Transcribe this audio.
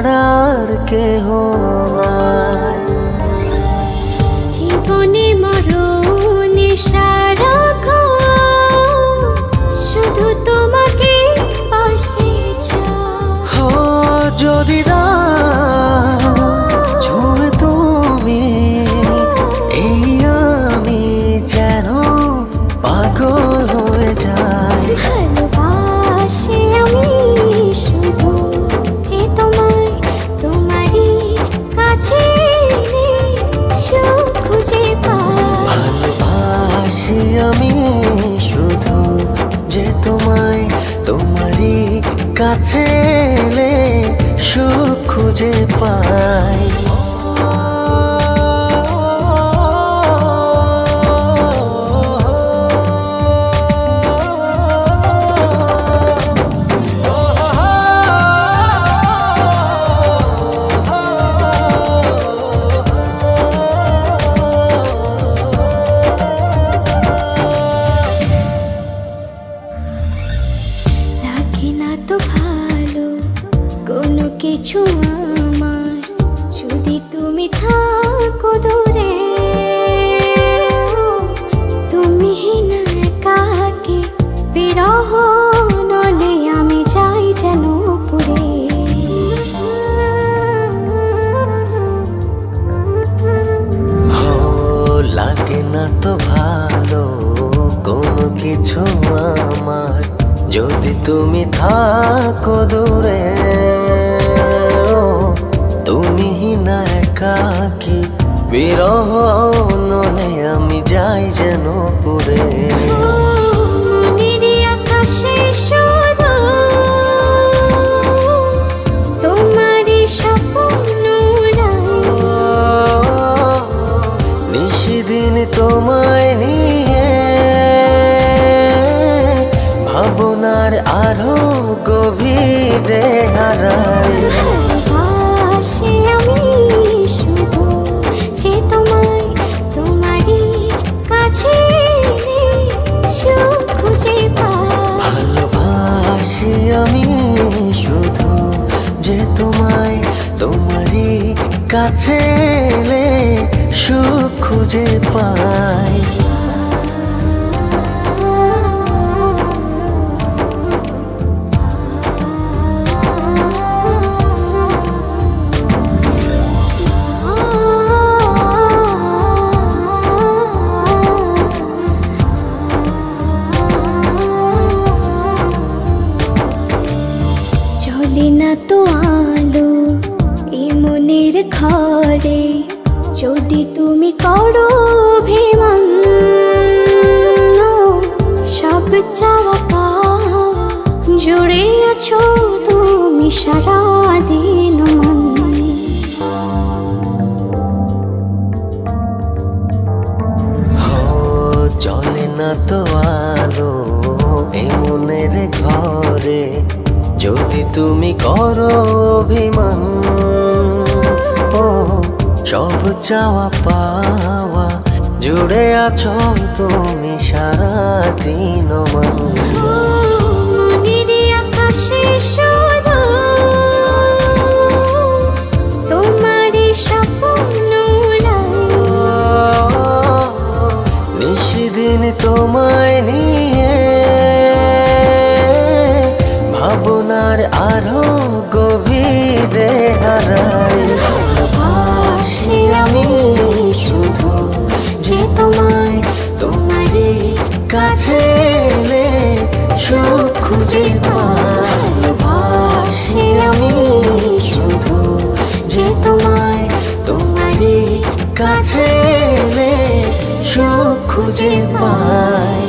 ছাড়ার কেহ নাই। জীবনে মরণে সারাক্ষণ শুধু তোমাকে পাশে চাই। যদি ছুঁয়ে তুমি এই আমি যেন পাগল হয়ে যাই। ভালোবাসি আমি শুধু যে তোমায়, তোমারই কাছে সুখ খুঁজে পাই। ভালোবাসি আমি শুধু যে তোমায়, তোমারই কাছে এলে সুখ খুঁজে পাই। না তো ভালো কোনো কিছু আমার, যদি তুমি থাকো দূরে। তুমি না কাকে বিরহ নলে আমি যাই যেন পুরে। লাগে না তো ভালো কোনো কিছু আমার, যদি তুমি থাকো দূরে। তুমি না একাকী বিরহ নলে আমি যাই যেন পুরে। মনের আকাশে শুধু তোমারই স্বপ্ন নিশিদিন তোমায় নিয়ে ভাবনার আরো গভীরে হারাই। ভালোবাসি আমি শুধু যে তোমায়, তোমারই কাছে সুখ খুঁজে পাই। ভালোবাসি আমি শুধু যে তোমায়, তোমারই কাছে এলে সুখ খুঁজে পাই। চলে না তো আলো এই মনের ঘরে, যদি তুমি করো অভিমান। সব চাওয়া পাওয়া জুড়ে আছো তুমি সারাদিন মন। চলে না তো আলো এই মনের ঘরে, যদি তুমি করো অভিমান। সব চাওয়া পাওয়া জুড়ে আছো তুমি সারাদিন মন। মনের আকাশে শুধু তোমারই স্বপ্ন নিশিদিন তোমায় নিয়ে ভাবনার আরো গভীরে হারাই। ভালোবাসি আমি শুধু যে তোমায়, তোমারই কাছে এলে সুখ খুঁজে পাই। ভালোবাসি আমি শুধু যে তোমায়, তোমারই কাছে এলে সুখ খুঁজে পাই।